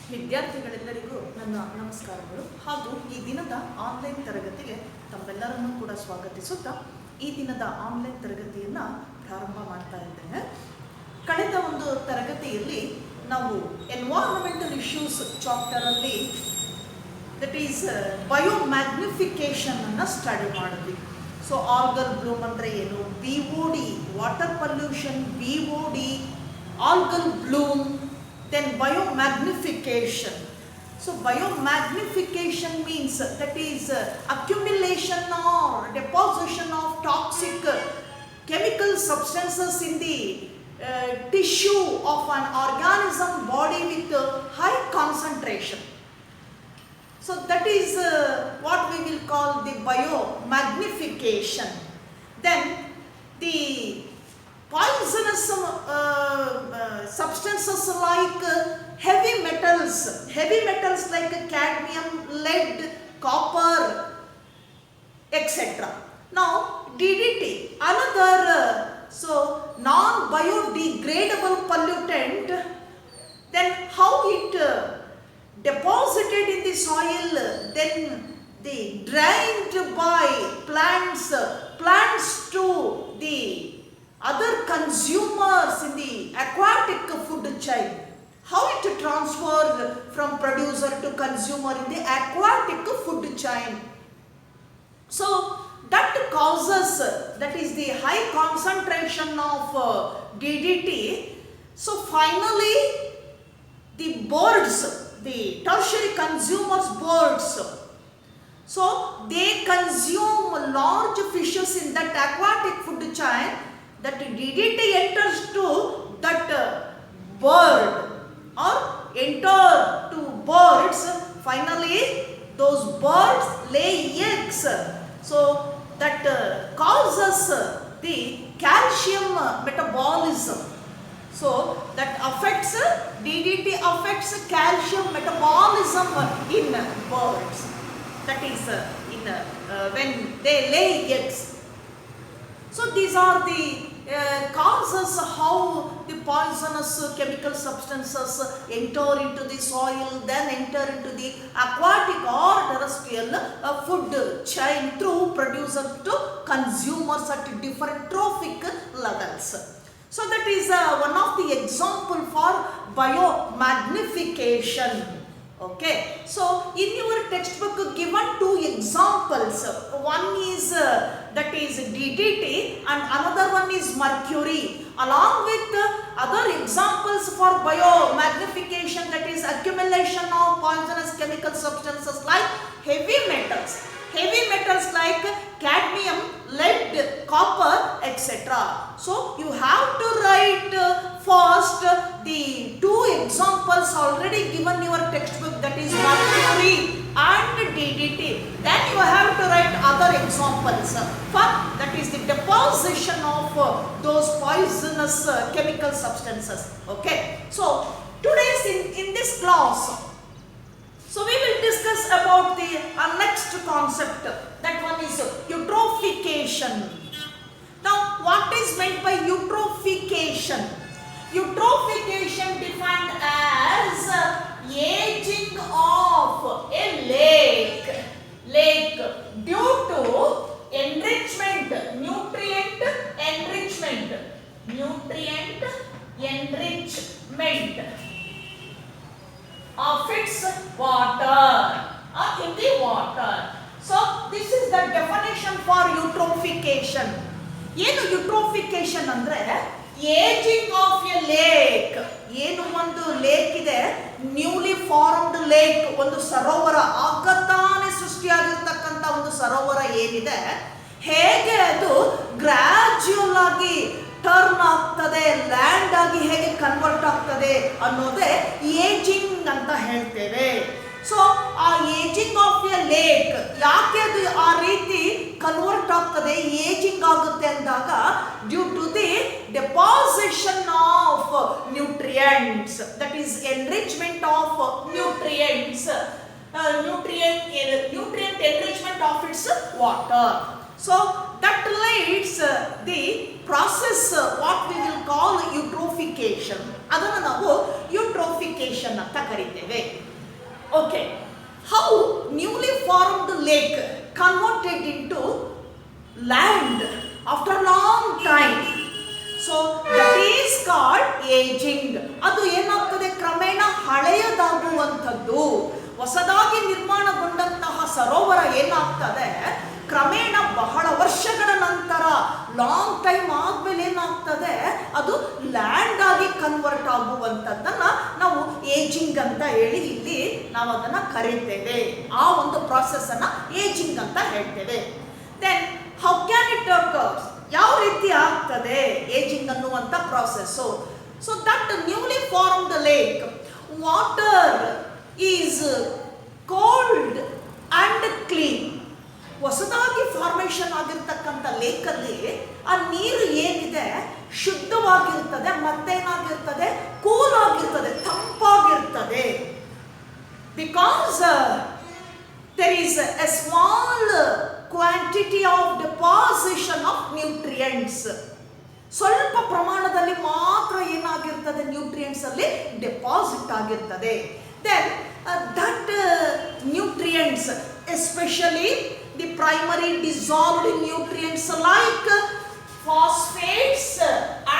ವಿದ್ಯಾರ್ಥಿಗಳೆಲ್ಲರಿಗೂ ನನ್ನ ನಮಸ್ಕಾರಗಳು ಹಾಗೂ ಈ ದಿನದ ಆನ್ಲೈನ್ ತರಗತಿಗೆ ತಮ್ಮೆಲ್ಲರನ್ನೂ ಕೂಡ ಸ್ವಾಗತಿಸುತ್ತಾ ಈ ದಿನದ ಆನ್ಲೈನ್ ತರಗತಿಯನ್ನು ಪ್ರಾರಂಭ ಮಾಡ್ತಾ ಇದ್ದೇನೆ. ಕಳೆದ ಒಂದು ತರಗತಿಯಲ್ಲಿ ನಾವು ಎನ್ವೈರನ್ಮೆಂಟಲ್ ಇಶ್ಯೂಸ್ ಚಾಪ್ಟರಲ್ಲಿ ದಟ್ ಈಸ್ ಬಯೋಮ್ಯಾಗ್ನಿಫಿಕೇಷನ್ ಅನ್ನು ಸ್ಟಡಿ ಮಾಡಿದ್ವಿ. ಸೊ ಆಲ್ಗಲ್ ಬ್ಲೂಮ್ ಅಂದರೆ ಏನು, BOD water pollution, BOD algal bloom, then biomagnification. So biomagnification means that is accumulation or deposition of toxic chemical substances in the tissue of an organism body with high concentration. So that is what we will call the biomagnification. Then the poisonous substances like heavy metals like cadmium, lead, copper, etc. Now DDT, another non-biodegradable pollutant. Then how it deposited in the soil, then they drained by plants to the other consumers in the aquatic food chain. How it transferred from producer to consumer in the aquatic food chain. So that causes, that is the high concentration of DDT. So finally the birds, the tertiary consumers, birds, so they consume large fishes in that aquatic food chain. That DDT enters to that bird or enter to birds. Finally those birds lay eggs. So that causes the calcium metabolism. So that affects, DDT affects calcium metabolism in birds. That is when they lay eggs. So these are the causes how the poisonous chemical substances enter into the soil, then enter into the aquatic or terrestrial food chain through producer to consumers at different trophic levels. So that is one of the example for biomagnification. Okay, so in your textbook given two examples. One is that is DDT and another one is mercury, along with other examples for biomagnification, that is accumulation of poisonous chemical substances like heavy metals like cadmium, lead, copper, etc. So you have to write first the two examples already given your textbook, that is mercury and DDT. Then you have to write other examples for, that is the deposition of those poisonous chemical substances. Okay, so today's in this class, so we will discuss about the next concept. That one is eutrophication. Now what is meant by eutrophication? Eutrophication defined as aging of a lake due to enrichment, nutrient enrichment of its water or in the water. So this is the definition for eutrophication. ಏನು ಯುಟ್ರೋಫಿಕೇಶನ್ ಅಂದ್ರೆ ageing of a lake. ಏನು ಒಂದು lake ಇದೆ, newly formed lake, ಒಂದು ಸರೋವರ, ಆಗತಾನೆ ಸೃಷ್ಟಿಯಾಗಿರ್ತಕ್ಕಂಥ ಒಂದು ಸರೋವರ ಏನಿದೆ, ಹೇಗೆ ಅದು ಗ್ರಾಜ್ಯುಯಲ್ ಆಗಿ ಟರ್ನ್ ಆಗ್ತದೆ, ಲ್ಯಾಂಡ್ ಆಗಿ ಹೇಗೆ ಕನ್ವರ್ಟ್ ಆಗ್ತದೆ ಅನ್ನೋದೇ ಏಜಿಂಗ್ ಅಂತ ಹೇಳ್ತೇವೆ. ಸೊ ಆ ಏಜಿಂಗ್ ಆಫ್ ಎ ಲೇಕ್ ಯಾಕೆ ಅದು ಆ ರೀತಿ ಕನ್ವರ್ಟ್ ಆಗ್ತದೆ, ಏಜಿಂಗ್ ಆಗುತ್ತೆ ಅಂದಾಗ, due to the deposition of nutrients, that is enrichment of nutrients, nutrient enrichment of its water. So that leads the process what we will call eutrophication. ಅದನ್ನು ನಾವು eutrophication eutrophication ಅಂತ ಕರಿತೇವೆ. Okay, how newly formed lake converted into land after long time. So that is called ageing. ಅದು ಏನಾಗ್ತದೆ, ಕ್ರಮೇಣ ಹಳೆಯದಾಗುವಂಥದ್ದು. ಹೊಸದಾಗಿ ನಿರ್ಮಾಣಗೊಂಡಂತಹ ಸರೋವರ ಏನಾಗ್ತದೆ, ಕ್ರಮೇಣ ಬಹಳ ವರ್ಷಗಳ ನಂತರ ಲಾಂಗ್ ಟೈಮ್ ಆದ್ಮೇಲೆ ಏನಾಗ್ತದೆ, ಅದು ಲ್ಯಾಂಡ್ ಆಗಿ ಕನ್ವರ್ಟ್ ಆಗುವಂಥದ್ದನ್ನ ನಾವು ಏಜಿಂಗ್ ಅಂತ ಹೇಳಿ ಇಲ್ಲಿ ನಾವು ಅದನ್ನ ಕರೀತೇವೆ. ಆ ಒಂದು ಪ್ರಾಸೆಸ್ ಅನ್ನ ಏಜಿಂಗ್ ಅಂತ ಹೇಳ್ತೇವೆ. Then how can it occurs, ಯಾವ ರೀತಿ ಆಗ್ತದೆ ಏಜಿಂಗ್ ಅನ್ನುವಂಥ process. So that newly formed lake water is cold and clean. ಹೊಸದಾಗಿ ಫಾರ್ಮೇಷನ್ ಆಗಿರ್ತಕ್ಕಂಥ ಲೇಕಲ್ಲಿ ಆ ನೀರು ಏನಿದೆ ಶುದ್ಧವಾಗಿರ್ತದೆ, ಮತ್ತೇನಾಗಿರ್ತದೆ, ಕೂಲ್ ಆಗಿರ್ತದೆ, ತಂಪಾಗಿರ್ತದೆ. Because there is a small quantity of deposition of nutrients. ಸ್ವಲ್ಪ ಪ್ರಮಾಣದಲ್ಲಿ ಮಾತ್ರ ಏನಾಗಿರ್ತದೆ, ನ್ಯೂಟ್ರಿಯೆಂಟ್ಸ್ ಅಲ್ಲಿ ಡೆಪಾಸಿಟ್ ಆಗಿರ್ತದೆ. Then that nutrients, especially the primary dissolved nutrients like phosphates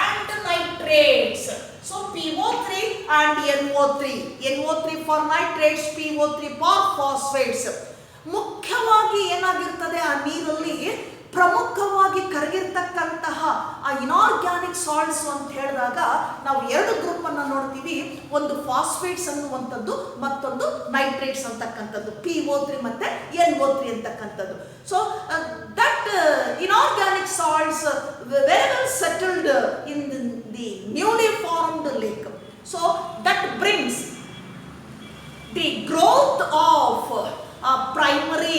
and nitrates. So PO3 and NO3. NO3 for nitrates, PO3 for phosphates. ಮುಖ್ಯವಾಗಿ ಏನಾಗಿರ್ತದೆ, ಆ ನೀರಲ್ಲಿ ಪ್ರಮುಖವಾಗಿ ಕರಗಿರ್ತಕ್ಕಂತಹ ಆ ಇನಾರ್ಗ್ಯಾನಿಕ್ ಸಾಲ್ಟ್ಸ್ ಅಂತ ಹೇಳಿದಾಗ ನಾವು ಎರಡು ಗ್ರೂಪ್ ಅನ್ನ ನೋಡ್ತೀವಿ. ಒಂದು ಫಾಸ್ಫೇಟ್ಸ್ ಅನ್ನುವಂಥದ್ದು, ಮತ್ತೊಂದು ನೈಟ್ರೇಟ್ಸ್ ಅಂತಕ್ಕಂಥದ್ದು, PO3 ಮತ್ತೆ NO3 ಅಂತಕ್ಕಂಥದ್ದು. So that inorganic salts very well settled in the newly formed lake. So that brings the growth of primary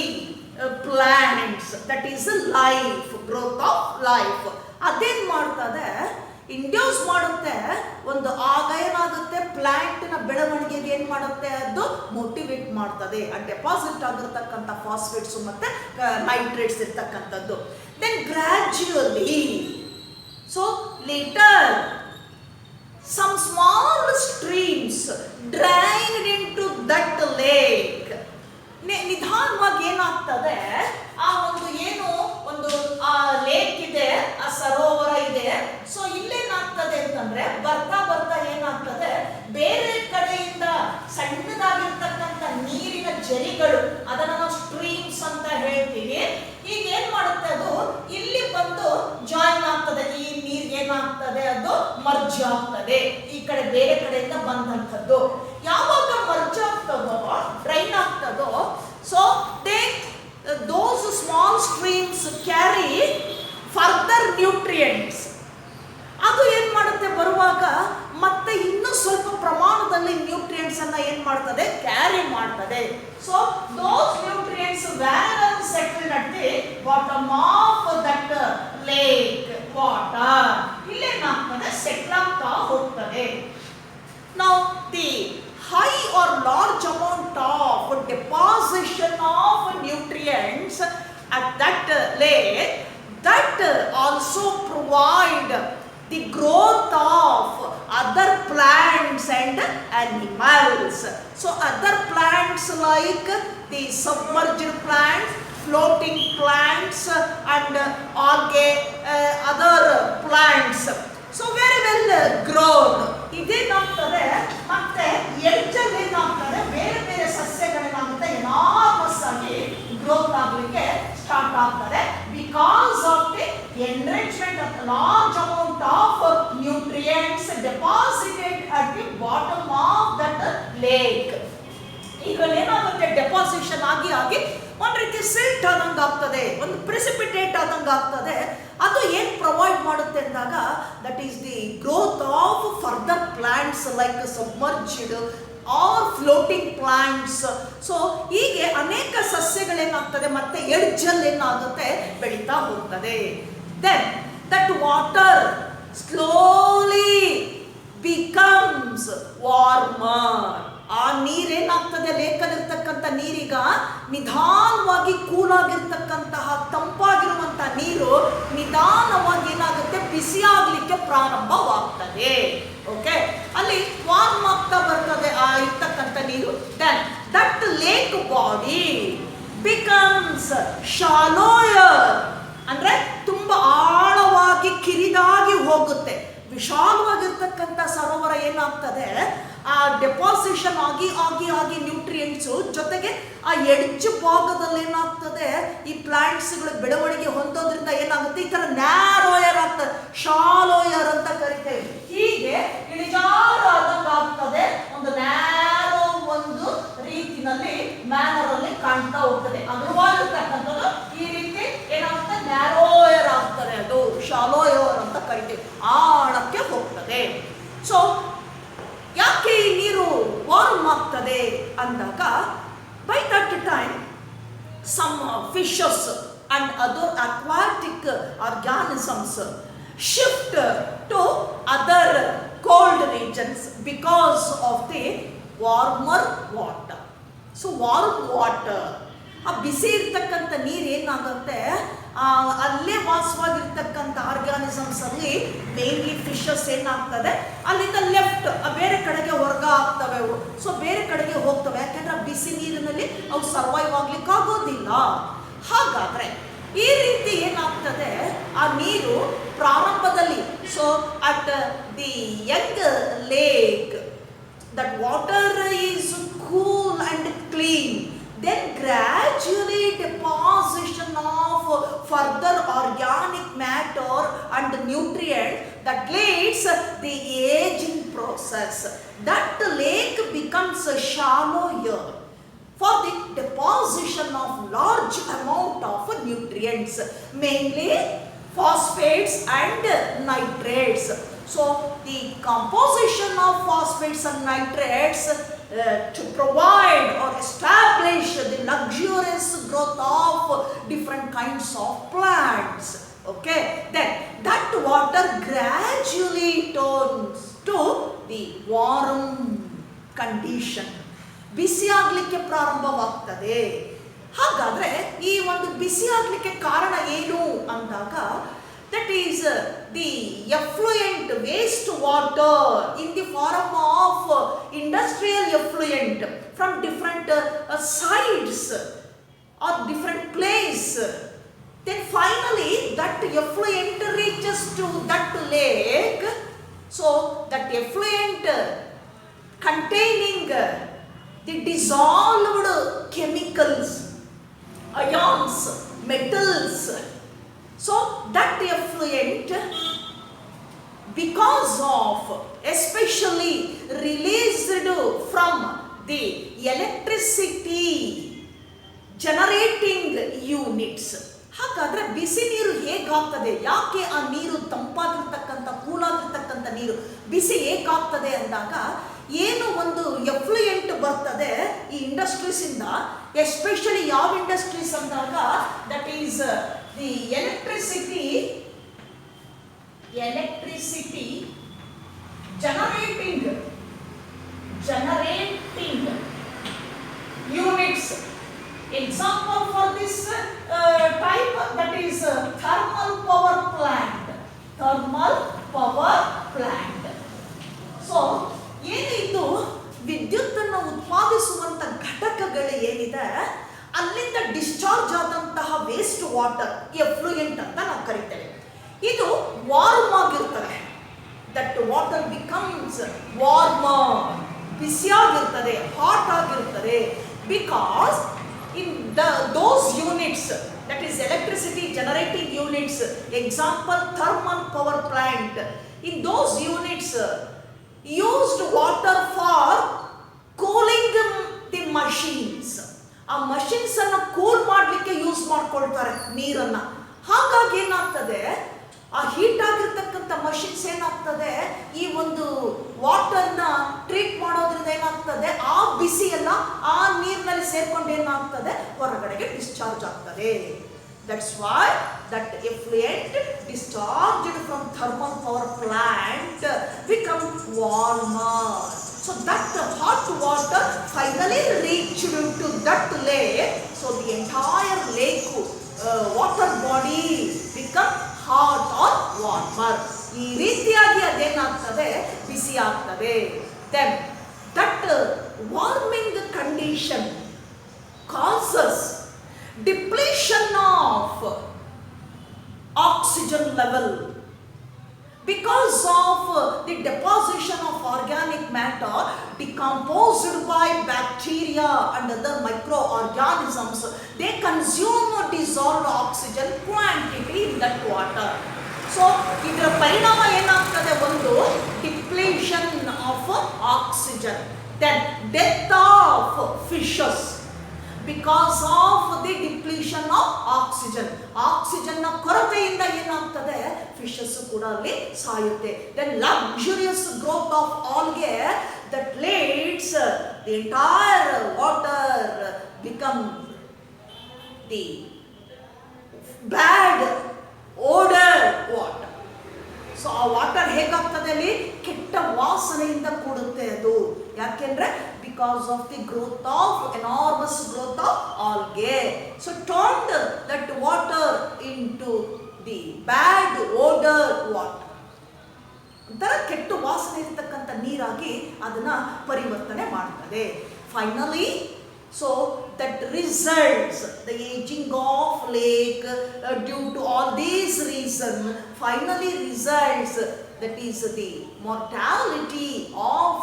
plants, that is life, growth of life. ಅದೇನ್ ಮಾಡ್ತದೆ, ಇಂಡ್ಯೂಸ್ ಮಾಡುತ್ತೆ. ಒಂದು ಆಗ ಏನಾಗುತ್ತೆ, ಪ್ಲಾಂಟ್ನ ಬೆಳವಣಿಗೆಗೆ ಏನ್ ಮಾಡುತ್ತೆ, ಅದು ಮೋಟಿವೇಟ್ ಮಾಡ್ತದೆ. ಆ ಡೆಪಾಸಿಟ್ ಆಗಿರ್ತಕ್ಕಂಥ ಫಾಸ್ಫೇಟ್ಸ್ ಮತ್ತೆ ನೈಟ್ರೇಟ್ಸ್ ಇರ್ತಕ್ಕಂಥದ್ದು. Then gradually, so later some small streams drained into that lake. ನಿಧಾನವಾಗಿ ಏನಾಗ್ತದೆ, ಆ ಒಂದು ಏನು ಒಂದು ಆ ಲೇಕ್ ಇದೆ, ಆ ಸರೋವರ ಇದೆ. ಸೊ ಇಲ್ಲೇನಾಗ್ತದೆ ಅಂತಂದ್ರೆ ಬರ್ತಾ ಬರ್ತಾ ಏನಾಗ್ತದೆ, ಬೇರೆ ಕಡೆಯಿಂದ ಸಣ್ಣದಾಗಿರ್ತಕ್ಕಂಥ ನೀರಿನ ಜರಿಗಳು, ಅದನ್ನ ನಾವು ಸ್ಟ್ರೀಮ್ಸ್ ಅಂತ ಹೇಳ್ತೀವಿ. ಈಗ ಏನ್ ಮಾಡುತ್ತೆ, ಅದು ಇಲ್ಲಿ ಬಂದು ಜಾಯಿನ್ ಆಗ್ತದೆ. ಈ ನೀರ್ ಏನಾಗ್ತದೆ, ಅದು ಮರ್ಜ್ ಆಗ್ತದೆ ಈ ಕಡೆ ಬೇರೆ ಕಡೆಯಿಂದ ಬಂದಂಥದ್ದು. ಯಾವಾಗ ಮರ್ಜ್ ಆಗ್ತದೋ, ಡ್ರೈನ್ ಆಗ್ತದೋ, so those small streams carry further nutrients. ಅದು ಏನ್ ಮಾಡುತ್ತೆ, ಬರುವಾಗ ಮತ್ತೆ ಇನ್ನೂ ಸ್ವಲ್ಪ ಪ್ರಮಾಣದಲ್ಲಿ ನ್ಯೂಟ್ರಿಯೆಂಟ್ಸ್ ಅನ್ನ ಏನ್ ಮಾಡ್ತದೆ, ಕ್ಯಾರಿ ಮಾಡ್ತದೆ. So those nutrients were settled at the bottom of that lake water. ಇಲ್ಲೇನಾಗ್ತದೆ, ಸೆಟ್ಲ್ ಆಗ್ತಾ ಹೋಗ್ತದೆ. Now the high or large amount of deposition of nutrients at that lake, that also provide the growth of other plants and animals. So other plants like the submerged plants, floating plants and algae, other plants, so very well grown. ಇದೇನಾಗ್ತದೆ, ಮತ್ತೆ ಎಡ್ಜಲ್ಲಿ ಏನಾಗ್ತದೆ, ಬೇರೆ ಬೇರೆ ಸಸ್ಯಗಳೇನಾಗುತ್ತೆ, enormous ಆಗಿ growth ಆಗಲಿಕ್ಕೆ start ಆಗ್ತದೆ. Because of the enrichment of large amount of nutrients deposited at the bottom of that lake. ಇದ್ರಲ್ಲಿ ಏನಾಗುತ್ತೆ, deposition ಆಗಿ ಆಗಿ ಒಂದ್ ರೀತಿ ಸಿಲ್ಟ್ ಆದಂಗೆ ಆಗ್ತದೆ, ಒಂದು ಪ್ರೆಸಿಪಿಟೇಟ್ ಆದಂಗೆ ಆಗ್ತದೆ. ಅದು ಏನ್ ಪ್ರೊವೈಡ್ ಮಾಡುತ್ತೆ ಅಂದಾಗ, that is the growth of further plants like submerged or floating plants. So ಹೀಗೆ ಅನೇಕ ಸಸ್ಯಗಳೇನಾಗ್ತದೆ, ಮತ್ತೆ ಎಡ್ಜಲ್ಲಿ ಏನಾಗುತ್ತೆ, ಬೆಳೀತಾ ಹೋಗ್ತದೆ. Then that water slowly becomes warmer. ಆ ನೀರೇನಾಗ್ತದೆ, ಲೇಕಲ್ಲಿರ್ತಕ್ಕಂಥ ನೀರೀಗ ನಿಧಾನವಾಗಿ ಕೂಲಾಗಿರ್ತಕ್ಕಂತಹ ತಂಪಾಗಿರುವಂತಹ ನೀರು ನಿಧಾನವಾಗಿ ಏನಾಗುತ್ತೆ, ಬಿಸಿ ಆಗ್ಲಿಕ್ಕೆ ಪ್ರಾರಂಭವಾಗ್ತದೆ. ಓಕೆ, ಅಲ್ಲಿ ವಾರ್ಮ್ ಆಗ್ತಾ ಬರ್ತಾ ವಿಶಾಲವಾಗಿರ್ತಕ್ಕಂಥ ಸರೋವರ ಏನಾಗ್ತದೆ, ಆ ಡೆಪಾಸಿಷನ್ ಆಗಿ ಆಗಿ ಆಗಿ ನ್ಯೂಟ್ರಿಯೆಂಟ್ಸು ಜೊತೆಗೆ ಆ ಎಡ್ಜ್ ಭಾಗದಲ್ಲಿ ಏನಾಗ್ತದೆ, ಈ ಪ್ಲಾಂಟ್ಸ್ಗಳು ಬೆಳವಣಿಗೆ ಹೊಂದೋದ್ರಿಂದ ಏನಾಗುತ್ತೆ, ಈ ಥರ ನ್ಯಾರೋಯರ್ ಆಗ್ತದೆ, ಶಾಲೋಯರ್ ಅಂತ ಕರಿತೇವೆ. ಹೀಗೆ ಇಳಿಜಾರಾದಂಗೆ ಆಗ್ತದೆ, ಒಂದು ನ್ಯಾರೋ ಒಂದು ರೀತಿನಲ್ಲಿ ಮ್ಯಾನರ್ ಅಲ್ಲಿ ಕಾಣ್ತಾ ಹೋಗ್ತದೆ. ಅಗಲವಾಗಿರ್ತಕ್ಕಂಥದ್ದು ಈ ರೀತಿ ಏನಾಗುತ್ತೆ, ನ್ಯಾರೋಯರ್ ಆಗ್ತದೆ, ಅದು ಶಾಲೋಯರ್ ಅಂತ ಕರಿತೇವೆ, ಆಳಕ್ಕೆ ಹೋಗ್ತದೆ. ಸೊ ಯಾಕೆ ಈ ನೀರು ವಾರ್ಮ್ ಆಗ್ತದೆ ಅಂದಾಗ, by that time some fishes and other aquatic organisms shift to other cold regions because of the warmer water. So warm water, ಆ ಬಿಸಿ ಇರ್ತಕ್ಕಂಥ ನೀರು ಏನಾಗುತ್ತೆ, ಅಲ್ಲೇ ವಾಸವಾಗಿರ್ತಕ್ಕಂಥ ಆರ್ಗಾನಿಸಮ್ಸ್ ಅಲ್ಲಿ ಮೇನ್ಲಿ ಫಿಶಸ್ ಏನಾಗ್ತದೆ, ಅಲ್ಲಿಂದ ಲೆಫ್ಟ್ ಬೇರೆ ಕಡೆಗೆ ಹೊರಗ ಆಗ್ತವೆ ಅವು. ಸೊ ಬೇರೆ ಕಡೆಗೆ ಹೋಗ್ತವೆ, ಯಾಕೆಂದ್ರೆ ಬಿಸಿ ನೀರಿನಲ್ಲಿ ಅವು ಸರ್ವೈವ್ ಆಗ್ಲಿಕ್ಕೆ ಆಗೋದಿಲ್ಲ. ಹಾಗಾದ್ರೆ ಈ ರೀತಿ ಏನಾಗ್ತದೆ, ಆ ನೀರು ಪ್ರಾರಂಭದಲ್ಲಿ, so at the Young lake that water is cool and clean, then gradually deposition of further organic matter and nutrient that leads the aging process. That lake becomes shallower for the deposition of large amount of nutrients, mainly phosphates and nitrates. So the composition of phosphates and nitrates to provide or establish the luxurious growth of different kinds of plants. Okay, then that water gradually turns to the warm condition. ಬಿಸಿ ಆಗ್ಲಿಕ್ಕೆ ಪ್ರಾರಂಭವಾಗ್ತದೆ. ಹಾಗಾದ್ರೆ ಈ ಒಂದು ಬಿಸಿ ಆಗ್ಲಿಕ್ಕೆ ಕಾರಣ ಏನು ಅಂದಾಗ, that is the effluent waste water in the form of industrial effluent from different sides or different place. Then finally that effluent reaches to that lake. So that effluent containing the dissolved chemicals, ions, metals. So that effluent, because of especially released from the electricity generating units. ಹಾಗಾದ್ರೆ ಬಿಸಿ ನೀರು ಹೇಗಾಗ್ತದೆ, ಯಾಕೆ ಆ ನೀರು ತಂಪಾಗಿರ್ತಕ್ಕಂಥ ಕೂಲಾಗಿರ್ತಕ್ಕಂಥ ನೀರು ಬಿಸಿ ಹೇಗಾಗ್ತದೆ ಅಂದಾಗ, ಏನು ಒಂದು effluent ಬರ್ತದೆ ಈ ಇಂಡಸ್ಟ್ರೀಸ್ ಇಂದ, ಎಸ್ಪೆಷಲಿ ಯಾವ ಇಂಡಸ್ಟ್ರೀಸ್ ಅಂದಾಗ, that is the electricity generating units. Example for this type, that is thermal power plant. So ಏನಿದು ವಿದ್ಯುತ್ತನ್ನು ಉತ್ಪಾದಿಸುವಂತ ಘಟಕಗಳು ಏನಿದೆ, ಅಲ್ಲಿಂದ ಡಿಸ್ಚಾರ್ಜ್ ಆದಂತಹ ವೇಸ್ಟ್ ವಾಟರ್ ಎಫ್ಲುಯೆಂಟ್ ಅಂತ ನಾವು ಕರಿತೇವೆ. ಇದು ವಾರ್ಮ್ ಆಗಿರ್ತದೆ. ದಟ್ ವಾಟರ್ ಬಿಕಮ್ಸ್ ವಾರ್ಮರ್, ಬಿಸಿಯಾಗಿರ್ತದೆ, ಹಾಟ್ ಆಗಿರ್ತದೆ. Because in those units, that is electricity generating units, example thermal power plant, in those units used water for cooling the machines. ಆ machines ಅನ್ನ cool ಮಾಡಲಿಕ್ಕೆ ಯೂಸ್ ಮಾಡ್ಕೊಳ್ತಾರೆ ನೀರನ್ನ. ಹಾಗಾಗಿ ಏನಾಗ್ತದೆ, ಆ ಹೀಟ್ ಆಗಿರ್ತಕ್ಕಂಥ ಮಷಿನ್ಸ್ ಏನಾಗ್ತದೆ, ಈ ಒಂದು ವಾಟರ್ನ ಟ್ರೀಟ್ ಮಾಡೋದ್ರಿಂದ ಏನಾಗ್ತದೆ, ಆ ಬಿಸಿ ಎಲ್ಲ ಆ ನೀರಿನಲ್ಲಿ ಸೇರ್ಕೊಂಡು ಏನಾಗ್ತದೆ, ಹೊರಗಡೆಗೆ ಡಿಸ್ಚಾರ್ಜ್ ಆಗ್ತದೆ. That's why that effluent discharged from thermal power plant becomes warmer. So that hot water finally reached to that lake. So the entire lake water body become hot or warmer. ಈ ರೀತಿಯಾಗಿ ಅದೇನಾಗ್ತದೆ, ಬಿಸಿ ಆಗ್ತದೆ. Then that warming condition causes depletion of oxygen level, because of the deposition of organic matter decomposed by bacteria and other microorganisms, they consume dissolved oxygen quantity in that water. So, ಇದರ ಪರಿಣಾಮ ಏನಾಗ್ತದೆ? ಒಂದು depletion of oxygen, then death of fishes because of the depletion of oxygen. Oxygen ನ ಕೊರತೆಯಿಂದ ಏನಾಗ್ತದೆ? Fishes ಕೂಡ ಅಲ್ಲಿ ಸಾಯುತ್ತೆ. then luxurious growth of algae that leads the entire water become the bad odor water. So ಆ water ಹೇಗಾಗ್ತದೆ? ಅಲ್ಲಿ ಕೆಟ್ಟ ವಾಸನೆಯಿಂದ ಕೂಡುತ್ತೆ ಅದು. ಯಾಕೆಂದ್ರೆ because of the growth of enormous growth of algae. So turned that water into the bad odour water. ಒಂಥರ ಕೆಟ್ಟ ವಾಸನೆ ಇರ್ತಕ್ಕಂಥ ನೀರಾಗಿ ಅದನ್ನ ಪರಿವರ್ತನೆ ಮಾಡ್ತದೆ. Finally, so that results the aging of lake due to all these reasons finally results, that is the mortality of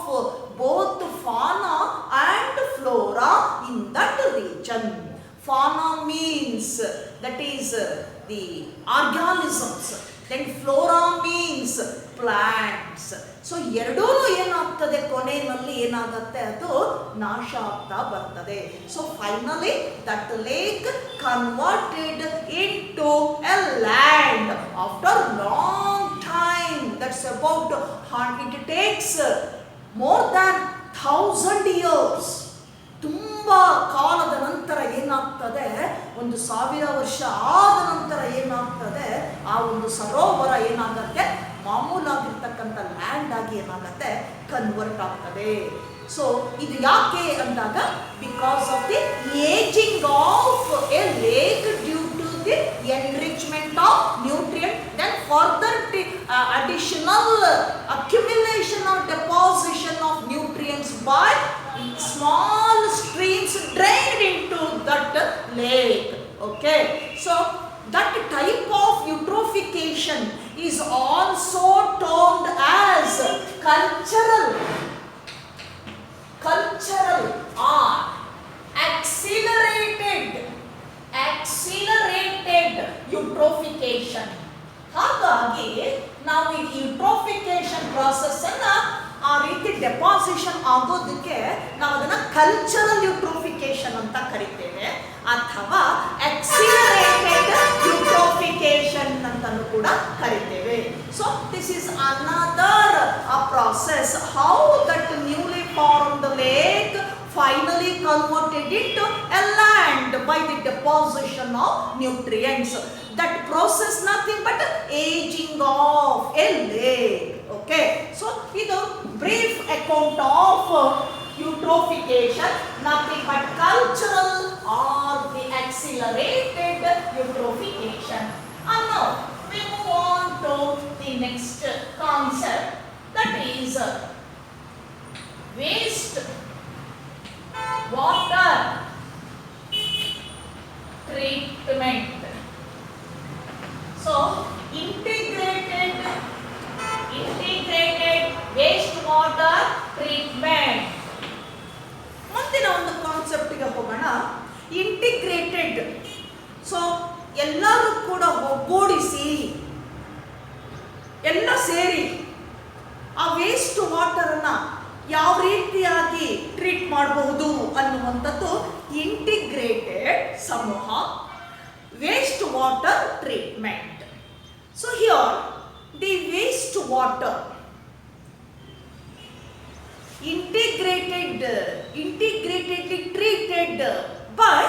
both fauna and flora in that region. Fauna means that is the organisms, then flora means plants. So ಎರಡೂ ಏನಾಗ್ತದೆ? ಕೊನೆಯಲ್ಲಿ ಏನಾಗುತ್ತೆ? ಅದು ನಾಶ ಆಗ್ತಾ ಬರ್ತದೆ. So finally that lake converted into A land after long time. That's about it takes more than 1000 years. ತುಂಬ ಕಾಲದ ನಂತರ ಏನಾಗ್ತದೆ? 1000 ವರ್ಷ ಆದ ನಂತರ ಏನಾಗ್ತದೆ? ಆ ಒಂದು ಸರೋವರ ಏನಾಗುತ್ತೆ? ಮಾಮೂಲಾಗಿರ್ತಕ್ಕಂಥ ಲ್ಯಾಂಡ್ ಆಗಿ ಏನಾಗುತ್ತೆ? ಕನ್ವರ್ಟ್ ಆಗ್ತದೆ. ಸೊ ಇದು ಯಾಕೆ ಅಂದಾಗ, because of the ageing of a lake due to the enrichment of nutrient, then further additional accumulation or deposition of nutrients by small streams drained into that lake. Okay, so that type of eutrophication is also termed as cultural or accelerated eutrophication. ಹಾಗಾಗಿ ನಾವು ಈ eutrophication process ಅನ್ನ ಆ ರೀತಿ deposition ಆಗೋದಕ್ಕೆ ನಾವು ಅದನ್ನ cultural eutrophication ಅಂತ ಕರಿತೇವೆ, ಅಥವಾ ಆಕ್ಸಿಲರೇಟೆಡ್ ಯೂಟ್ರೋಫಿಕೇಶನ್ ಅಂತಲೂ ಕೂಡ ಕರಿತೇವೆ. So this is another process how that newly formed lake finally converted into a land by the deposition of nutrients. That process nothing but aging of a lake. Okay, so idu brief account of eutrophication, nothing but cultural or the accelerated eutrophication. And now we move on to the next concept, that is waste water treatment. So integrated wastewater treatment. ಮುಂದಿನ ಒಂದು ಕಾನ್ಸೆಪ್ಟ್ಗೆ ಹೋಗೋಣ. Integrated, so ಎಲ್ಲರೂ ಕೂಡ ಒಗ್ಗೂಡಿಸಿ ಎಲ್ಲ ಸೇರಿ ಆ waste ವಾಟರನ್ನ ಯಾವ ರೀತಿಯಾಗಿ ಟ್ರೀಟ್ ಮಾಡಬಹುದು ಅನ್ನುವಂಥದ್ದು ಇಂಟಿಗ್ರೇಟೆಡ್ ಸಮೂಹ waste water treatment. So here the waste water integratedly treated by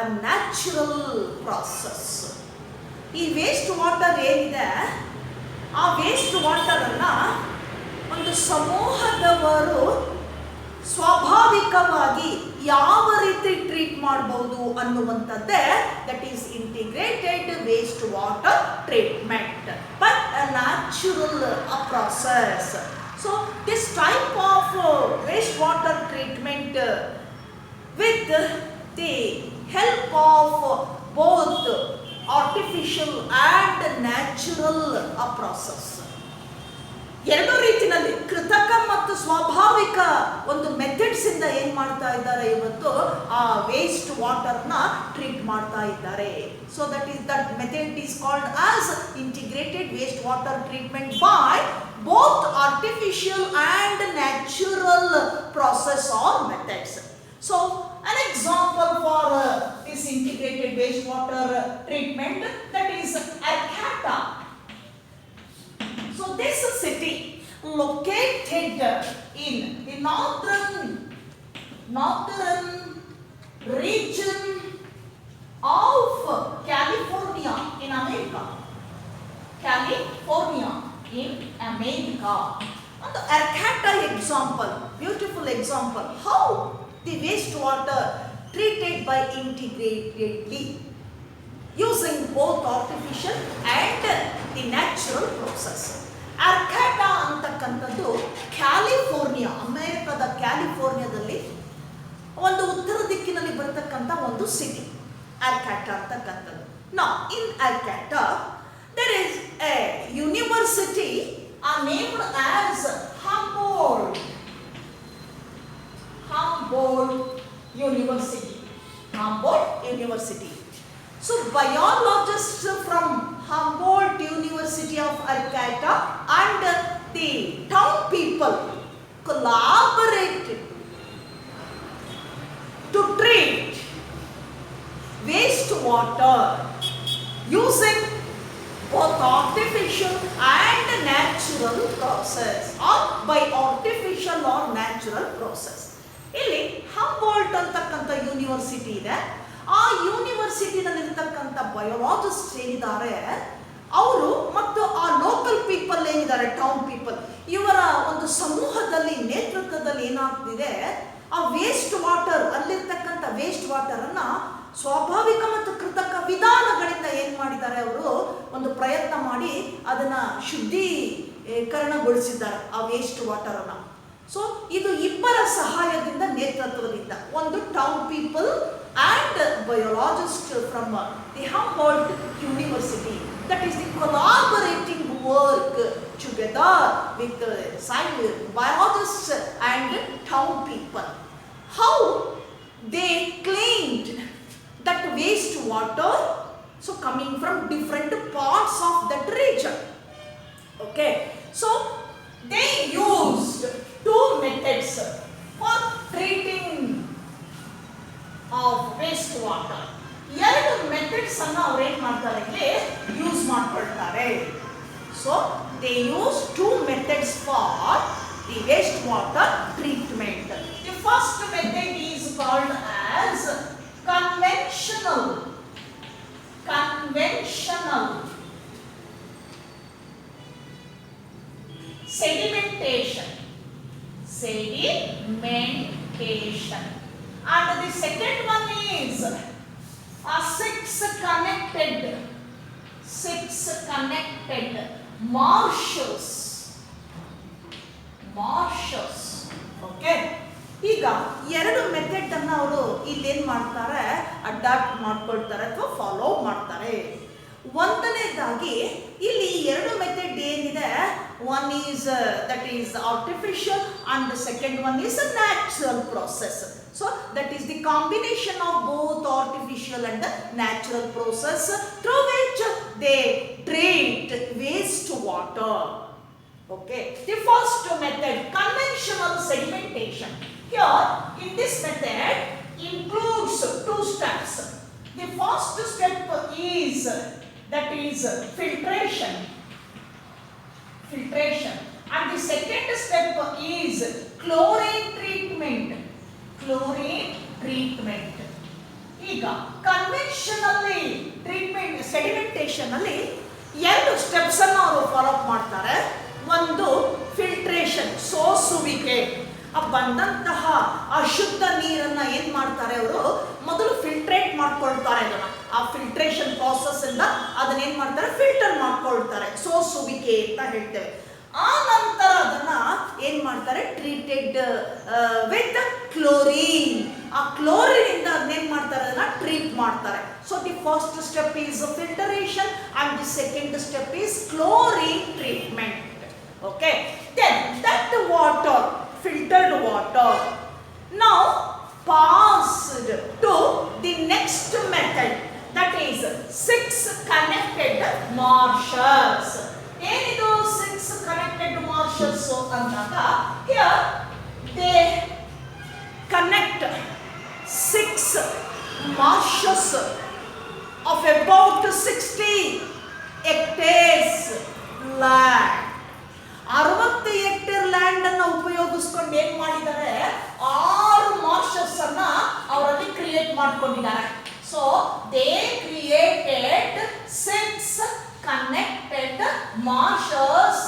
a natural process. ಈ ವೇಸ್ಟ್ ವಾಟರ್ ಏನಿದೆ, ಆ ವೇಸ್ಟ್ ವಾಟರ್ ಅನ್ನ ಒಂದು ಸಮೂಹದವರು ಸ್ವಾಭಾವಿಕವಾಗಿ ಯಾವ ರೀತಿ ಟ್ರೀಟ್ ಮಾಡಬಹುದು ಅನ್ನುವಂಥದ್ದೇ that is integrated waste water treatment by a natural process. So this type of waste water treatment with the help of both artificial and natural process. ಎರಡು ರೀತಿಯಲ್ಲಿ ಕೃತಕ ಮತ್ತು ಸ್ವಾಭಾವಿಕ ಒಂದು ಮೆಥಡ್ಸ್ ಇಂದ ಏನ್ ಮಾಡ್ತಾ ಇದ್ದಾರೆ ಇವತ್ತು ಆ ವೇಸ್ಟ್ ವಾಟರ್ ನ ಟ್ರೀಟ್ ಮಾಡ್ತಾ ಇದ್ದಾರೆ. So that method is called as integrated waste water treatment by both artificial and natural process or methods. So an example for this integrated wastewater treatment, that is Excreta. So this city located in the northern region of California in America. California in America. And the Excreta example, beautiful example, how the wastewater treated by integratedly using both artificial and the natural process. Excreta ಅಂತಕ್ಕಂಥದ್ದು California, ಅಮೆರಿಕದ ಕ್ಯಾಲಿಫೋರ್ನಿಯಾದಲ್ಲಿ ಒಂದು ಉತ್ತರ ದಿಕ್ಕಿನಲ್ಲಿ ಬರತಕ್ಕಂಥ ಒಂದು city Excreta ಅಂತಕ್ಕಂಥದ್ದು. Now in Excreta there is a university named as Humboldt University. So biologists from Humboldt University of Excreta and the town people collaborated to treat wastewater using both artificial and natural process, or by artificial or natural process. ಇಲ್ಲಿ Humboldt ಅಂತಕ್ಕಂಥ university ಇದೆ. ಆ ಯೂನಿವರ್ಸಿಟಿನಲ್ಲಿ ಇರ್ತಕ್ಕಂಥ ಬಯೋಲಾಜಿಸ್ಟ್ ಏನಿದ್ದಾರೆ ಅವರು ಮತ್ತು ಆ local people ಏನಿದ್ದಾರೆ, ಟೌನ್ ಪೀಪಲ್, ಇವರ ಒಂದು ಸಮೂಹದಲ್ಲಿ ನೇತೃತ್ವದಲ್ಲಿ ಏನಾಗ್ತಿದೆ, ಆ ವೇಸ್ಟ್ ವಾಟರ್, ಅಲ್ಲಿರ್ತಕ್ಕಂಥ ವೇಸ್ಟ್ ವಾಟರ್ ಅನ್ನ ಸ್ವಾಭಾವಿಕ ಮತ್ತು ಕೃತಕ ವಿಧಾನಗಳಿಂದ ಏನ್ ಮಾಡಿದ್ದಾರೆ, ಅವರು ಒಂದು ಪ್ರಯತ್ನ ಮಾಡಿ ಅದನ್ನ ಶುದ್ಧೀಕರಣಗೊಳಿಸಿದ್ದಾರೆ ಆ ವೇಸ್ಟ್ ವಾಟರ್ ಅನ್ನ. ಸೊ ಇದು ಇಬ್ಬರ ಸಹಾಯದಿಂದ, ನೇತೃತ್ವದಿಂದ, ಒಂದು town people and biologist from the Humboldt university. That is the collaborating work together with biologists and town people. How they cleaned that waste water, so coming from different parts of that region. Okay, so they used two methods for treating of waste water. ಎರಡು methods ಅನ್ನು ಅವರು ಏನು ಮಾಡ್ತಾರೆ, ಇಲ್ಲಿ use ಮಾಡ್ಕೊಳ್ತಾರೆ. So they use two methods for the waste water treatment. The first method is called as conventional sedimentation, and the second one is six connected marshes. Okay, ಈಗ ಎರಡು method ಅನ್ನ ಅವರು ಇಲ್ಲೇನ್ ಮಾಡ್ತಾರೆ, ಅಡಾಪ್ಟ್ ಮಾಡ್ಕೊಳ್ತಾರೆ ಅಥವಾ ಫಾಲೋ ಮಾಡ್ತಾರೆ. ಒಂದನೇದಾಗಿ ಇಲ್ಲಿ ಎರಡು ಮೆಥಡ್ ಏನಿದೆ, one is that is artificial and the second one is a natural process. So that is the combination of both artificial and natural process through which they treat waste water. Okay, the first method, conventional sedimentation. Here in this method includes two steps. The first step is that is filtration, and the second step is chlorine treatment. ಈಗ ಕನ್ವೆನ್ಷನಲ್ಲಿ treatment sedimentation ಅಲ್ಲಿ ಎರಡು steps ಅನ್ನು ಅವರು follow up ಮಾಡ್ತಾರೆ. ಒಂದು filtration, ಸೋಸುವಿಕೆ. ಬಂದಂತಹ ಅಶುದ್ಧ ನೀರನ್ನ ಏನ್ ಮಾಡ್ತಾರೆ, ಅವರು ಮೊದಲು ಫಿಲ್ಟ್ರೇಟ್ ಮಾಡ್ಕೊಳ್ತಾರೆ. ಅದನ್ನ ಆ ಫಿಲ್ಟ್ರೇಷನ್ ಪ್ರಾಸೆಸ್ ಇಂದ ಅದನ್ನ ಏನ್ ಮಾಡ್ತಾರೆ, ಫಿಲ್ಟರ್ ಮಾಡ್ಕೊಳ್ತಾರೆ, ಸೋಸುವಿಕೆ ಅಂತ ಹೇಳ್ತೇವೆ. ಆ ನಂತರ ಅದನ್ನ ಏನ್ ಮಾಡ್ತಾರೆ, ಟ್ರೀಟೆಡ್ ವಿತ್ ಕ್ಲೋರಿನ್. ಆ ಕ್ಲೋರಿನ್ ಇಂದ ಅದನ್ನೇನ್ ಮಾಡ್ತಾರೆ, ಅದನ್ನ ಟ್ರೀಟ್ ಮಾಡ್ತಾರೆ. So the first step is filtration and the second step is chlorine treatment. Okay, then that water, filtered water, now passed to the next method, that is 6 connected marshes. ಏನಿದು 6 connected marshes ಅಂದಾಗ here they connect 6 marshes of about 60 hectares land. 60 hectare land ಅನ್ನು ಉಪಯೋಗಿಸ್ಕೊಂಡು ಏನ್ ಮಾಡಿದ್ದಾರೆ, 6 ಮಾರ್ಷಸ್ ಅನ್ನ ಅವರಲ್ಲಿ create ಮಾಡ್ಕೊಂಡಿದ್ದಾರೆ. So they created 6 connected marshes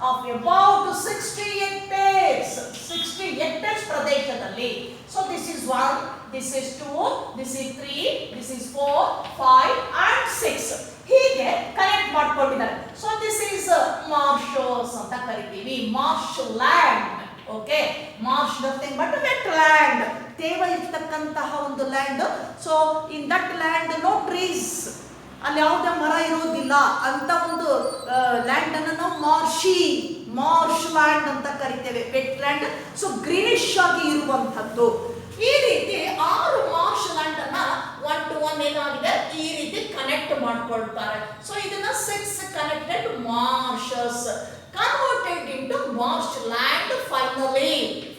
of about 60 hectares. 60 hectares ಪ್ರದೇಶದಲ್ಲಿ. So this is 1, this is 2, this is 3, this is 4, 5 and 6. ಹೀಗೆ ಕನೆಕ್ಟ್ ಮಾಡ್ಕೊಂಡಿದ್ದಾರೆ. ಸೊ ದಿಸ್ ಈಸ್ ಮಾರ್ಷಸ್ ಅಂತ ಕರಿತೀವಿ, marsh land. Okay, marsh nothing but wet land, ತೇವ ಇರ್ತಕ್ಕಂತಹ ಒಂದು land. So in that land no trees, ಅಲ್ಲಿ ಯಾವುದೇ ಮರ ಇರೋದಿಲ್ಲ ಅಂತ ಒಂದು ಲ್ಯಾಂಡ್ ಅನ್ನು ನಾವು ಮಾರ್ಷ್ ಲ್ಯಾಂಡ್ ಅಂತ ಕರಿತೇವೆ, ವೆಟ್ ಲ್ಯಾಂಡ್. ಸೊ ಗ್ರೀನಿಶ್ ಆಗಿ ಇರುವಂತದ್ದು. ಈ ರೀತಿ 6 ಮಾರ್ಷ್ ಲ್ಯಾಂಡ್ ಅನ್ನ 1 to 1 ಏನಾಗಿದೆ ಈ ರೀತಿ ಕನೆಕ್ಟ್ ಮಾಡ್ಕೊಳ್ತಾರೆ. ಸೊ ಇದನ್ನ 6 connected marshes converted into marsh land.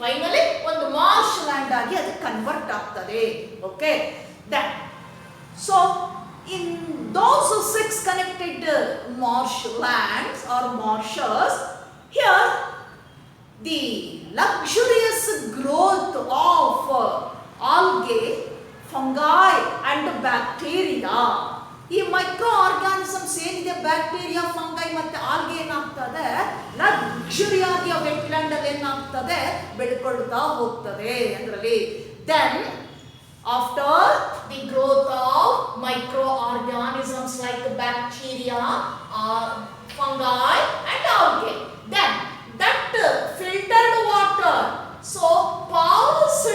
Finally ಒಂದು ಮಾರ್ಷ್ ಲ್ಯಾಂಡ್ ಆಗಿ ಅದು ಕನ್ವರ್ಟ್ ಆಗ್ತದೆ. Okay, that so in those 6 connected marshlands or marshes, here the luxurious growth of algae, fungi and bacteria. ಈ ಮೈಕ್ರೋ ಆರ್ಗಾನಿಸಮ್ಸ್ ಏನಿದೆ, bacteria, fungi ಮತ್ತೆ algae ಏನಾಗ್ತದೆ, ಲಕ್ಸುರಿಯಾಗಿ wetland ಅಲ್ಲಿ ಏನಾಗ್ತದೆ ಬೆಳ್ಕೊಳ್ತಾ ಹೋಗ್ತದೆ ಅದರಲ್ಲಿ. Then after the growth of microorganisms like bacteria, fungi and algae, then that filtered water so passed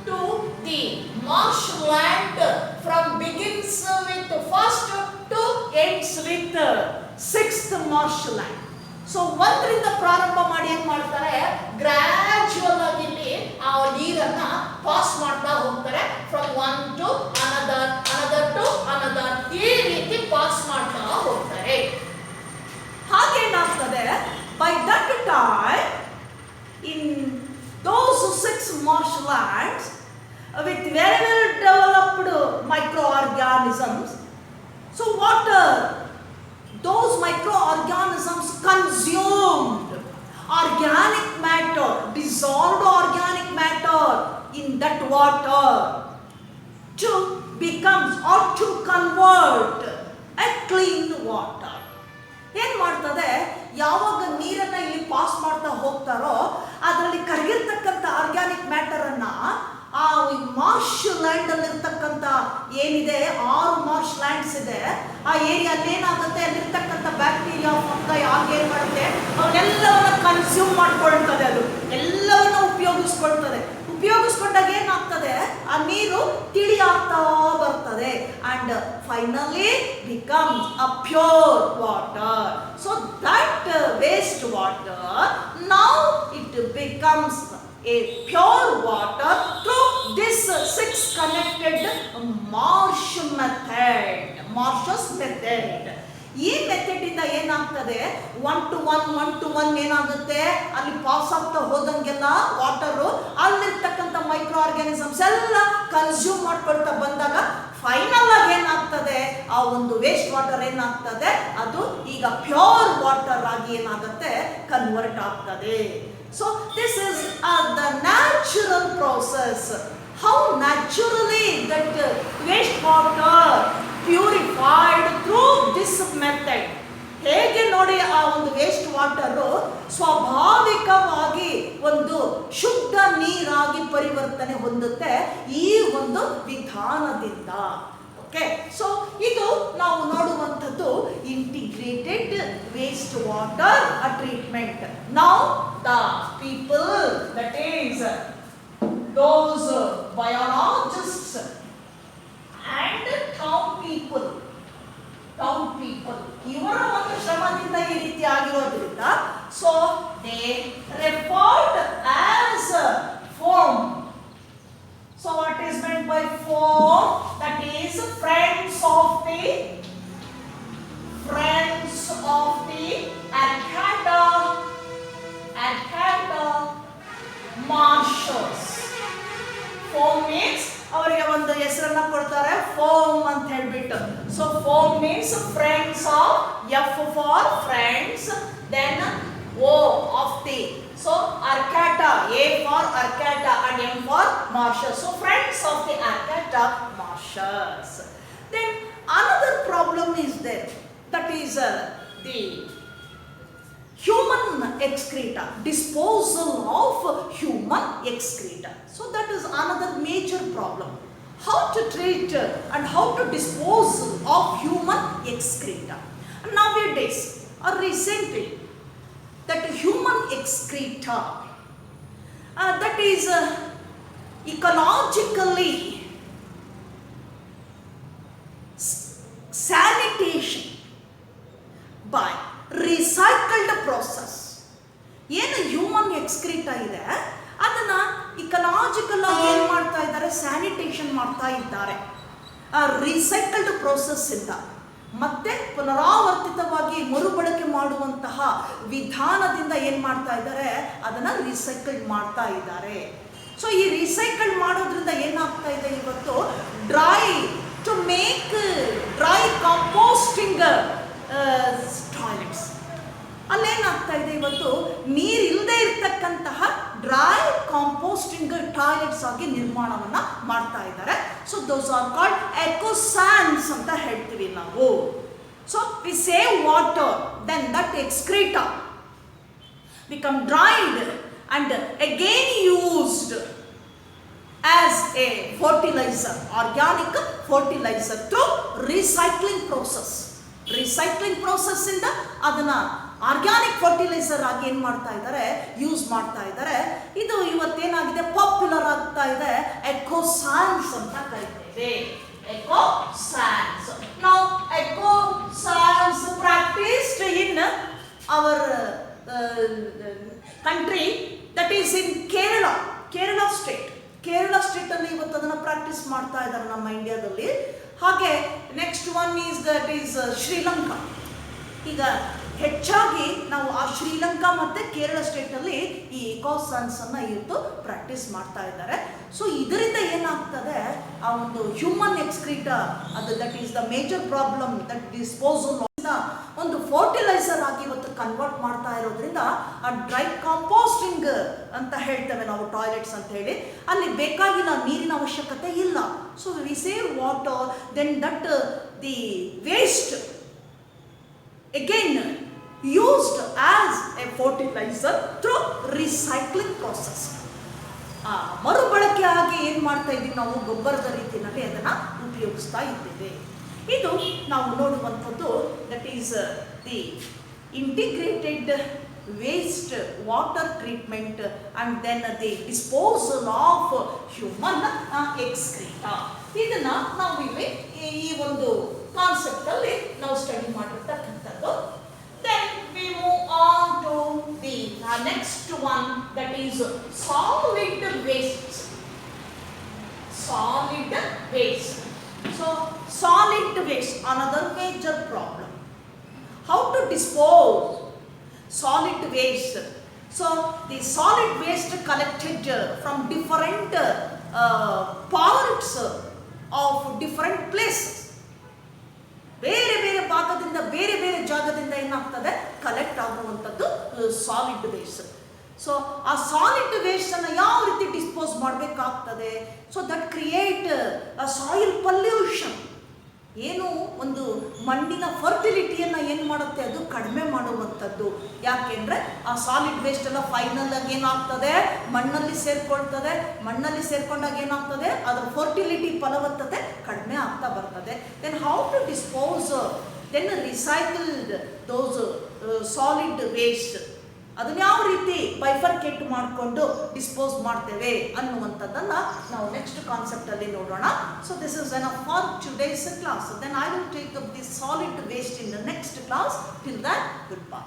to the marshland from begins with first to ends with 6th marshland. So ಒಂದರಿಂದ ಪ್ರಾರಂಭ ಮಾಡಿ ಏನ್ ಮಾಡ್ತಾರೆ, ಗ್ರಾಜುವಲ್ ಆಗಿ ಇಲ್ಲಿ ಆ ನೀರನ್ನ pass ಮಾಡ್ತಾ ಹೋಗ್ತಾರೆ. From one to another to another, ಈ ರೀತಿ ಪಾಸ್ ಮಾಡ್ತಾ ಹೋಗ್ತಾರೆ. ಹಾಗೇನಾಗ್ತದೆ, by that time in those 6 marshlands with very well developed microorganisms, so water, those microorganisms consumed organic matter, dissolved organic matter in that water to becomes or to convert a clean water. ಏನ್ ಮಾಡ್ತದೆ, ಯಾವಾಗ ನೀರನ್ನ ಇಲ್ಲಿ pass ಮಾಡ್ತಾ ಹೋಗ್ತಾರೋ ಅದರಲ್ಲಿ ಕರಗಿರ್ತಕ್ಕಂಥ organic matter ಅನ್ನ ಆ Marsh land ಅಲ್ಲಿ ಇರ್ತಕ್ಕಂಥ ಏನಿದೆ 6 ಮಾರ್ಷ್ ಲ್ಯಾಂಡ್ಸ್ ಇದೆ ಆ ಏರಿಯಾದಲ್ಲಿ ಏನಾಗುತ್ತೆ, ಅಲ್ಲಿರ್ತಕ್ಕಂಥ ಬ್ಯಾಕ್ಟೀರಿಯಾ, ಫಂಗೈ ಆಲ್ಗೆ ಏನ್ ಮಾಡುತ್ತೆ, ಅವನ್ನೆಲ್ಲವನ್ನ ಕನ್ಸ್ಯೂಮ್ ಮಾಡ್ಕೊಳ್ತದೆ. ಅದು ಎಲ್ಲವನ್ನ ಉಪಯೋಗಿಸ್ಕೊಂಡಾಗ ಏನಾಗ್ತದೆ, ಆ ನೀರು ತಿಳಿ ಆಗ್ತಾ ಬರ್ತದೆ and finally becomes a pure water. So that waste water now it becomes a pure water through this 6 connected marshes method. ಈ ಮೆಥಡ್ ಇಂದ ಏನಾಗ್ತದೆ, 1 to 1 ಏನಾಗುತ್ತೆ, ಅಲ್ಲಿ ಪಾಸ್ ಆಗ್ತಾ ಹೋದಂಗೆಲ್ಲ ವಾಟರು ಅಲ್ಲಿರ್ತಕ್ಕಂಥ ಮೈಕ್ರೋ ಆರ್ಗ್ಯಾನಿಸಮ್ಸ್ ಎಲ್ಲ ಕನ್ಸ್ಯೂಮ್ ಮಾಡ್ಕೊಳ್ತಾ ಬಂದಾಗ ಫೈನಲ್ ಆಗಿ ಏನಾಗ್ತದೆ, ಆ ಒಂದು ವೇಸ್ಟ್ ವಾಟರ್ ಏನಾಗ್ತದೆ, ಅದು ಈಗ ಪ್ಯೂರ್ ವಾಟರ್ ಆಗಿ ಏನಾಗುತ್ತೆ ಕನ್ವರ್ಟ್ ಆಗ್ತದೆ. So this is the natural process. How naturally that wastewater purified through this method. ಹೇಗೆ ನೋಡಿ ಆ ಒಂದು ವೇಸ್ಟ್ ವಾಟರು ಸ್ವಾಭಾವಿಕವಾಗಿ ಒಂದು ಶುದ್ಧ ನೀರಾಗಿ ಪರಿವರ್ತನೆ ಹೊಂದುತ್ತೆ ಈ ಒಂದು ವಿಧಾನದಿಂದ. ಓಕೆ, ಸೊ ಇದು ನಾವು ನೋಡುವಂಥದ್ದು integrated waste water treatment. Now the people, that is those biologists and town people ಇವರ ಒಂದು ಶ್ರಮದಿಂದ ಈ ರೀತಿ ಆಗಿರೋದ್ರಿಂದ So they referred as foam. So what is meant by foam? That is friends of the Excreta marshes. Foam means ಅವರಿಗೆ ಒಂದು ಹೆಸರನ್ನ ಕೊಡ್ತಾರೆ foam ಅಂತ ಹೇಳ್ಬಿಟ್ಟು. So foam means friends of, F for friends, then O of the. So Excreta, A for Excreta and M for marshes. So friends of the Excreta marshes. Then another problem is there. That is the human excreta, disposal of human excreta. So that is another major problem. How to treat and how to dispose of human excreta. Nowadays or recently, that human excreta that is ecologically sanitation by recycled process. ಏನು human ಎಕ್ಸ್ಕ್ರೀಟಾ ಇದೆ ಅದನ್ನ ecological ಆಗಿ ಏನು ಮಾಡ್ತಾ ಇದ್ದಾರೆ, sanitation ಮಾಡ್ತಾ ಇದ್ದಾರೆ ರಿಸೈಕಲ್ಡ್ process ಇಂದ. ಮತ್ತೆ ಪುನರಾವರ್ತಿತವಾಗಿ ಮರುಬಳಕೆ ಮಾಡುವಂತಹ ವಿಧಾನದಿಂದ ಏನು ಮಾಡ್ತಾ ಇದ್ದಾರೆ, ಅದನ್ನ ರಿಸೈಕಲ್ ಮಾಡ್ತಾ ಇದ್ದಾರೆ. ಸೊ ಈ ರಿಸೈಕಲ್ ಮಾಡೋದ್ರಿಂದ ಏನಾಗ್ತಾ ಇದೆ, ಇವತ್ತು dry to make dry composting toilets. ಅಲ್ಲೇನಾಗ್ತಾ ಇದೆ, ಇವತ್ತು ನೀರು ಇಲ್ಲದೆ ಇರ್ತಕ್ಕಂತಹ ಡ್ರೈ ಕಾಂಪೋಸ್ಟಿಂಗ್ ಟಾಯ್ಲೆಟ್ಸ್ ಆಗಿ ನಿರ್ಮಾಣವನ್ನ ಮಾಡ್ತಾ ಇದ್ದಾರೆ. So those are called ecosans ಅಂತ ಹೇಳ್ತೀವಿ ನಾವು. So we save water, then that excreta become dried and again used as a fertilizer, organic fertilizer through recycling process. Recycling process ಇಂದ ಅದನ್ನ ಆರ್ಗ್ಯಾನಿಕ್ ಫರ್ಟಿಲೈಸರ್ ಆಗಿ ಏನು ಮಾಡ್ತಾ ಇದ್ದಾರೆ, ಯೂಸ್ ಮಾಡ್ತಾ ಇದ್ದಾರೆ. ಇದು ಇವತ್ತೇನಾಗಿದೆ, ಪಾಪ್ಯುಲರ್ ಆಗ್ತಾ ಇದೆ, ಎಕೋಸ್ಯಾನ್ಸ್ ಅಂತ ಕರಿತೇವೆ. Ecosans. Now ecosans practised in our country, that is in Kerala state. Kerala ಸ್ಟೇಟಲ್ಲಿ ಇವತ್ತು ಅದನ್ನು ಪ್ರಾಕ್ಟೀಸ್ ಮಾಡ್ತಾ ಇದ್ದಾರೆ ನಮ್ಮ ಇಂಡಿಯಾದಲ್ಲಿ. ಹಾಗೆ next one is that is Sri Lanka. ಈಗ ಹೆಚ್ಚಾಗಿ ನಾವು ಆ ಶ್ರೀಲಂಕಾ ಮತ್ತು ಕೇರಳ ಸ್ಟೇಟಲ್ಲಿ ಈ ಎಕೋಸ್ಯಾನ್ಸನ್ನು ಇವತ್ತು ಪ್ರಾಕ್ಟೀಸ್ ಮಾಡ್ತಾ ಇದ್ದಾರೆ. ಸೊ ಇದರಿಂದ ಏನಾಗ್ತದೆ, ಆ ಒಂದು ಹ್ಯೂಮನ್ ಎಕ್ಸ್ಕ್ರೀಟಾ ಅದು that is the major problem, that disposal ಒಂದು ಫರ್ಟಿಲೈಸರ್ ಆಗಿ ಇವತ್ತು ಕನ್ವರ್ಟ್ ಮಾಡ್ತಾ ಇರೋದ್ರಿಂದ ಆ ಡ್ರೈ ಕಾಂಪೋಸ್ಟಿಂಗ್ ಅಂತ ಹೇಳ್ತೇವೆ ನಾವು, ಟಾಯ್ಲೆಟ್ಸ್ ಅಂತ ಹೇಳಿ, ಅಲ್ಲಿ ಬೇಕಾಗಿಲ್ಲ, ನೀರಿನ ಅವಶ್ಯಕತೆ ಇಲ್ಲ. So we save water, then that the waste again used as a fertilizer through recycling process. ಮರುಬಳಕೆ ಆಗಿ ಏನು ಮಾಡ್ತಾ ಇದ್ದೀವಿ ನಾವು, ಗೊಬ್ಬರದ ರೀತಿಯಲ್ಲಿ ಅದನ್ನು ಉಪಯೋಗಿಸ್ತಾ ಇದ್ದೇವೆ. ಇದು ನಾವು ನೋಡುವಂಥದ್ದು that is the integrated waste water treatment and then the disposal of human excreta. ಇದನ್ನು ನಾವು ಇಲ್ಲಿ ಈ ಒಂದು ಕಾನ್ಸೆಪ್ಟಲ್ಲಿ ನಾವು ಸ್ಟಡಿ ಮಾಡಿರ್ತಕ್ಕಂಥದ್ದು. Then we move on to the next one, that is solid waste. Solid waste. So solid waste, another major problem. How to dispose solid waste? So the solid waste collected from different parts of different places. ಬೇರೆ ಬೇರೆ ಭಾಗದಿಂದ ಬೇರೆ ಬೇರೆ ಜಾಗದಿಂದ ಏನಾಗ್ತದೆ, collect ಆಗುವಂಥದ್ದು solid waste. So ಆ solid ವೇಸ್ಟನ್ನು ಯಾವ ರೀತಿ ಡಿಸ್ಪೋಸ್ ಮಾಡಬೇಕಾಗ್ತದೆ, so that create soil pollution. ಏನು ಒಂದು ಮಣ್ಣಿನ ಫರ್ಟಿಲಿಟಿಯನ್ನು ಏನು ಮಾಡುತ್ತೆ, ಅದು ಕಡಿಮೆ ಮಾಡುವಂಥದ್ದು. ಯಾಕೆಂದರೆ ಆ ಸಾಲಿಡ್ ವೇಸ್ಟ್ ಎಲ್ಲ ಫೈನಲ್ ಆಗಿ ಏನಾಗ್ತದೆ, ಮಣ್ಣಲ್ಲಿ ಸೇರ್ಕೊಳ್ತದೆ. ಮಣ್ಣಲ್ಲಿ ಸೇರ್ಕೊಂಡಾಗ ಏನಾಗ್ತದೆ, ಅದರ ಫರ್ಟಿಲಿಟಿ, ಫಲವತ್ತತೆ ಕಡಿಮೆ ಆಗ್ತಾ ಬರ್ತದೆ. Then how to dispose, then recycled those solid waste, ಅದನ್ನ ಯಾವ ರೀತಿ ಬೈಫರ್ಕೇಟ್ ಮಾಡಿಕೊಂಡು ಡಿಸ್ಪೋಸ್ ಮಾಡ್ತೇವೆ ಅನ್ನುವಂಥದ್ದನ್ನು ನಾವು ನೆಕ್ಸ್ಟ್ ಕಾನ್ಸೆಪ್ಟಲ್ಲಿ ನೋಡೋಣ. So this is enough for today's class. Then I will take up the solid waste in the next class. Till that, good by.